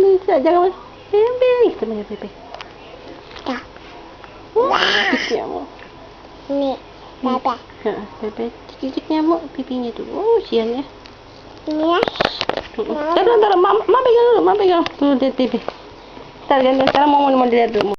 Bisa, jangan bebek temannya bebek. Cicik nyamuk. Nih, bebek. Bebek cicik nyamuk pipinya tuh. Oh, sian ya. Ini ya. Taruh, mama pegang dulu, tuh lihat bebek. Sekarang mau dilihat dulu.